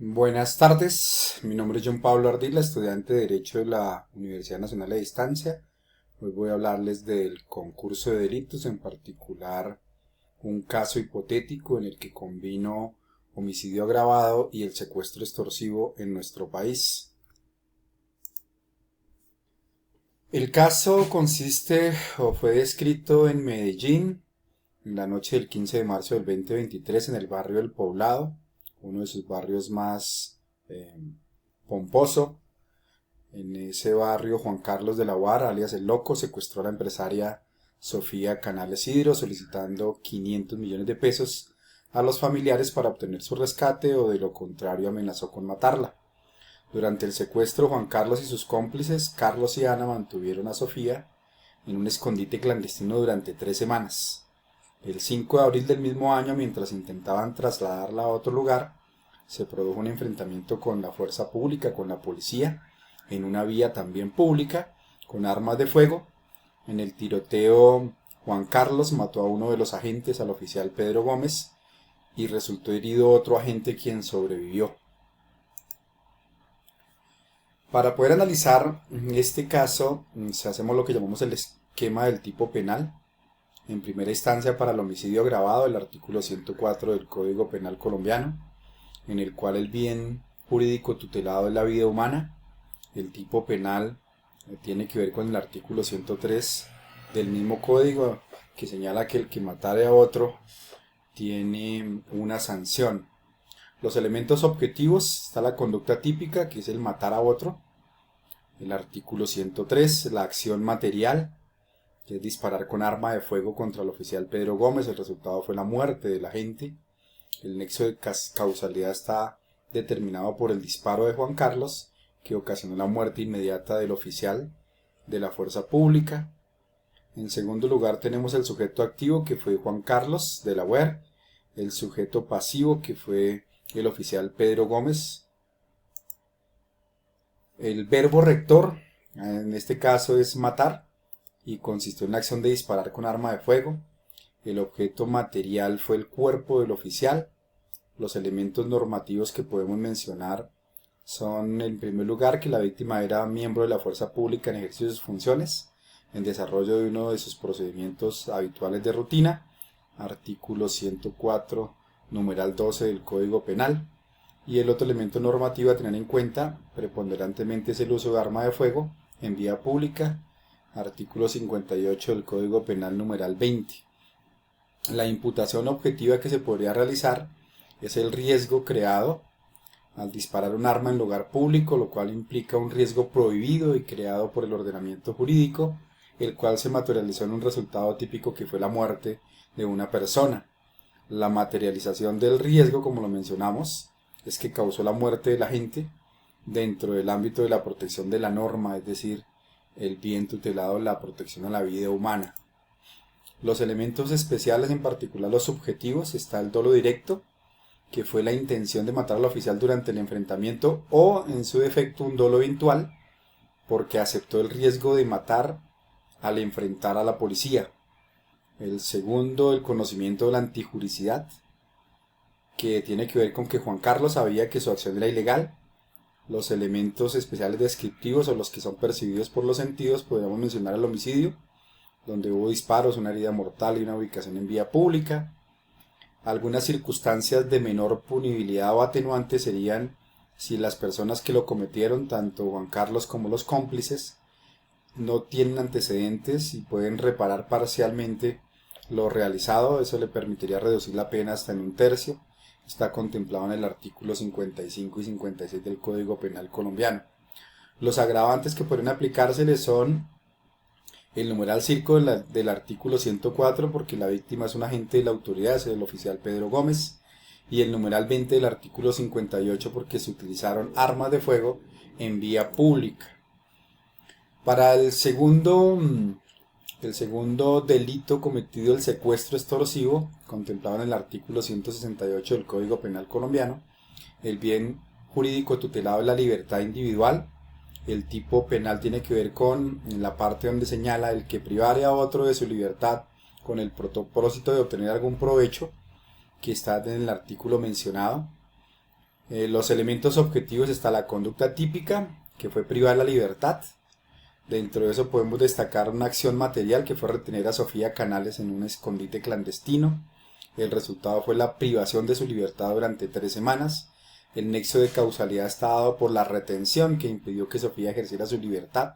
Buenas tardes, mi nombre es John Pablo Ardila, estudiante de Derecho de la Universidad Nacional de Distancia. Hoy voy a hablarles del concurso de delitos, en particular un caso hipotético en el que combino homicidio agravado y el secuestro extorsivo en nuestro país. El caso consiste o fue descrito en Medellín en la noche del 15 de marzo del 2023 en el barrio del Poblado, uno de sus barrios más pomposo. En ese barrio, Juan Carlos de la Guara, alias El Loco, secuestró a la empresaria Sofía Canales Hidro solicitando 500 millones de pesos a los familiares para obtener su rescate o de lo contrario amenazó con matarla. Durante el secuestro, Juan Carlos y sus cómplices, Carlos y Ana, mantuvieron a Sofía en un escondite clandestino durante 3 semanas. El 5 de abril del mismo año, mientras intentaban trasladarla a otro lugar, se produjo un enfrentamiento con la fuerza pública, con la policía, en una vía también pública, con armas de fuego. En el tiroteo, Juan Carlos mató a uno de los agentes, al oficial Pedro Gómez, y resultó herido otro agente quien sobrevivió. Para poder analizar este caso, hacemos lo que llamamos el esquema del tipo penal. En primera instancia, para el homicidio agravado, el artículo 104 del Código Penal colombiano, en el cual el bien jurídico tutelado es la vida humana. El tipo penal tiene que ver con el artículo 103 del mismo código, que señala que el que matare a otro tiene una sanción. Los elementos objetivos: está la conducta típica, que es el matar a otro. El artículo 103, la acción material, que es disparar con arma de fuego contra el oficial Pedro Gómez. El resultado fue la muerte del agente. El nexo de causalidad está determinado por el disparo de Juan Carlos, que ocasionó la muerte inmediata del oficial de la fuerza pública. En segundo lugar tenemos el sujeto activo, que fue Juan Carlos de la UER, el sujeto pasivo, que fue el oficial Pedro Gómez. El verbo rector, en este caso, es matar, y consistió en la acción de disparar con arma de fuego. El objeto material fue el cuerpo del oficial. Los elementos normativos que podemos mencionar son, en primer lugar, que la víctima era miembro de la fuerza pública en ejercicio de sus funciones, en desarrollo de uno de sus procedimientos habituales de rutina, artículo 104, numeral 12 del Código Penal. Y el otro elemento normativo a tener en cuenta preponderantemente es el uso de arma de fuego en vía pública, artículo 58 del Código Penal numeral 20. La imputación objetiva que se podría realizar es el riesgo creado al disparar un arma en lugar público, lo cual implica un riesgo prohibido y creado por el ordenamiento jurídico, el cual se materializó en un resultado típico que fue la muerte de una persona. La materialización del riesgo, como lo mencionamos, es que causó la muerte de la gente dentro del ámbito de la protección de la norma, es decir, el bien tutelado, la protección a la vida humana. Los elementos especiales, en particular los subjetivos, está el dolo directo, que fue la intención de matar al oficial durante el enfrentamiento, o en su defecto un dolo eventual, porque aceptó el riesgo de matar al enfrentar a la policía. El segundo, el conocimiento de la antijuricidad, que tiene que ver con que Juan Carlos sabía que su acción era ilegal. Los elementos especiales descriptivos, o los que son percibidos por los sentidos, podríamos mencionar el homicidio, donde hubo disparos, una herida mortal y una ubicación en vía pública. Algunas circunstancias de menor punibilidad o atenuante serían si las personas que lo cometieron, tanto Juan Carlos como los cómplices, no tienen antecedentes y pueden reparar parcialmente lo realizado. Eso le permitiría reducir la pena hasta en un tercio. Está contemplado en el artículo 55 y 56 del Código Penal colombiano. Los agravantes que pueden aplicárseles son el numeral 5 del artículo 104, porque la víctima es un agente de la autoridad, es el oficial Pedro Gómez, y el numeral 20 del artículo 58, porque se utilizaron armas de fuego en vía pública. Para el segundo delito cometido, el secuestro extorsivo, contemplado en el artículo 168 del Código Penal colombiano, el bien jurídico tutelado es la libertad individual. El tipo penal tiene que ver con la parte donde señala el que privare a otro de su libertad con el propósito de obtener algún provecho, que está en el artículo mencionado. Los elementos objetivos está la conducta típica, que fue privar la libertad. Dentro de eso podemos destacar una acción material que fue retener a Sofía Canales en un escondite clandestino. El resultado fue la privación de su libertad durante 3 semanas. El nexo de causalidad está dado por la retención que impidió que Sofía ejerciera su libertad.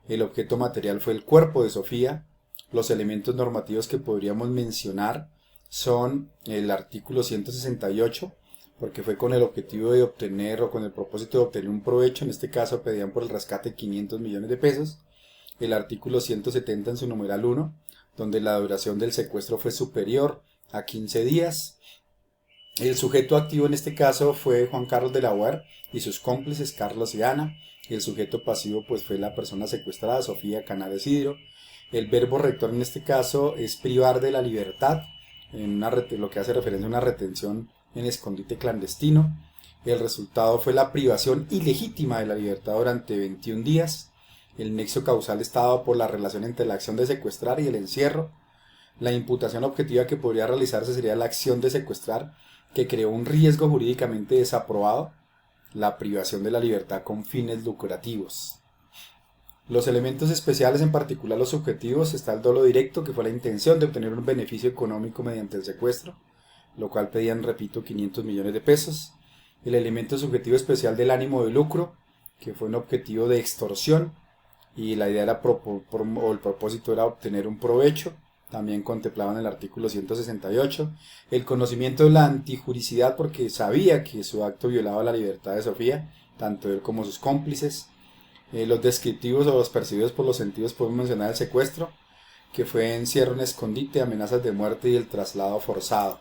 El objeto material fue el cuerpo de Sofía. Los elementos normativos que podríamos mencionar son el artículo 168, porque fue con el objetivo de obtener o con el propósito de obtener un provecho. En este caso pedían por el rescate 500 millones de pesos. El artículo 170 en su numeral 1, donde la duración del secuestro fue superior a 15 días. El sujeto activo en este caso fue Juan Carlos de la UAR y sus cómplices Carlos y Ana. El sujeto pasivo pues fue la persona secuestrada, Sofía Canales Hidro. El verbo rector en este caso es privar de la libertad, lo que hace referencia a una retención en escondite clandestino. El resultado fue la privación ilegítima de la libertad durante 21 días. El nexo causal está dado por la relación entre la acción de secuestrar y el encierro. La imputación objetiva que podría realizarse sería la acción de secuestrar, que creó un riesgo jurídicamente desaprobado, la privación de la libertad con fines lucrativos. Los elementos especiales, en particular los subjetivos, está el dolo directo, que fue la intención de obtener un beneficio económico mediante el secuestro, lo cual pedían, repito, 500 millones de pesos. El elemento subjetivo especial del ánimo de lucro, que fue un objetivo de extorsión, y la idea era o el propósito era obtener un provecho, también contemplaban el artículo 168, el conocimiento de la antijuricidad porque sabía que su acto violaba la libertad de Sofía, tanto él como sus cómplices. Los descriptivos o los percibidos por los sentidos podemos mencionar el secuestro, que fue encierro en escondite, amenazas de muerte y el traslado forzado.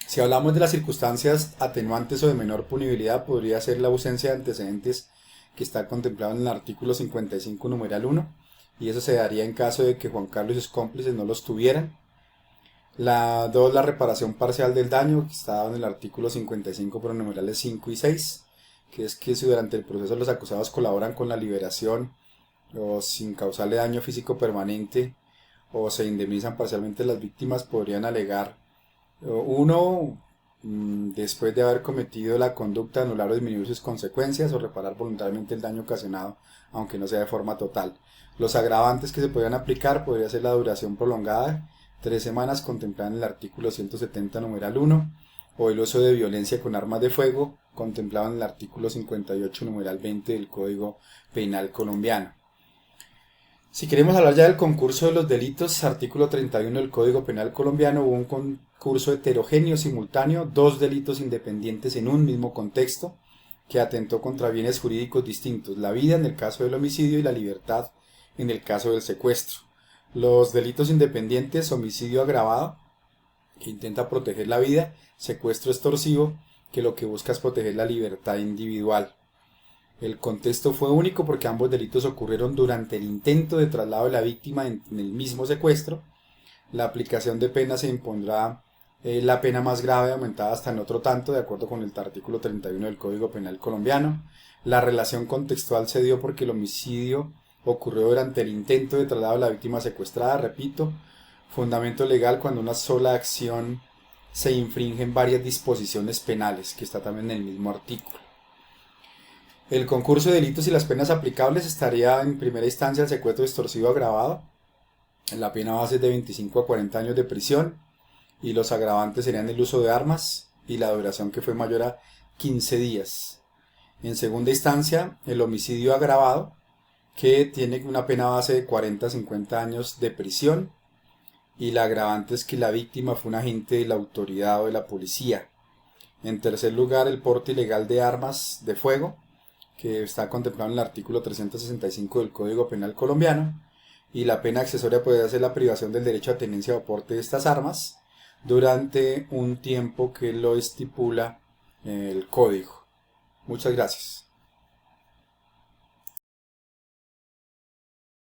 Si hablamos de las circunstancias atenuantes o de menor punibilidad, podría ser la ausencia de antecedentes, que está contemplado en el artículo 55 numeral 1, y eso se daría en caso de que Juan Carlos y sus cómplices no los tuvieran. La reparación parcial del daño, que está dado en el artículo 55 por numerales 5 y 6, que es que si durante el proceso los acusados colaboran con la liberación o sin causarle daño físico permanente o se indemnizan parcialmente las víctimas, podrían alegar uno, después de haber cometido la conducta, anular o disminuir sus consecuencias o reparar voluntariamente el daño ocasionado, aunque no sea de forma total. Los agravantes que se podrían aplicar podría ser la duración prolongada, 3 semanas contemplada en el artículo 170 numeral 1, o el uso de violencia con armas de fuego, contemplado en el artículo 58 numeral 20 del Código Penal colombiano. Si queremos hablar ya del concurso de los delitos, artículo 31 del Código Penal colombiano, hubo un concurso heterogéneo simultáneo, 2 delitos independientes en un mismo contexto, que atentó contra bienes jurídicos distintos, la vida en el caso del homicidio y la libertad en el caso del secuestro. Los delitos independientes: homicidio agravado, que intenta proteger la vida; secuestro extorsivo, que lo que busca es proteger la libertad individual. El contexto fue único porque ambos delitos ocurrieron durante el intento de traslado de la víctima en el mismo secuestro. La aplicación de pena se impondrá la pena más grave aumentada hasta en otro tanto, de acuerdo con el artículo 31 del Código Penal colombiano. La relación contextual se dio porque el homicidio ocurrió durante el intento de traslado de la víctima secuestrada, repito. Fundamento legal: cuando una sola acción se infringen varias disposiciones penales, que está también en el mismo artículo. El concurso de delitos y las penas aplicables estaría en primera instancia el secuestro extorsivo agravado. La pena base es de 25 a 40 años de prisión y los agravantes serían el uso de armas y la duración, que fue mayor a 15 días. En segunda instancia, el homicidio agravado, que tiene una pena base de 40 a 50 años de prisión y la agravante es que la víctima fue un agente de la autoridad o de la policía. En tercer lugar, el porte ilegal de armas de fuego, que está contemplado en el artículo 365 del Código Penal colombiano, y la pena accesoria podría ser la privación del derecho a tenencia o porte de estas armas durante un tiempo que lo estipula el Código. Muchas gracias.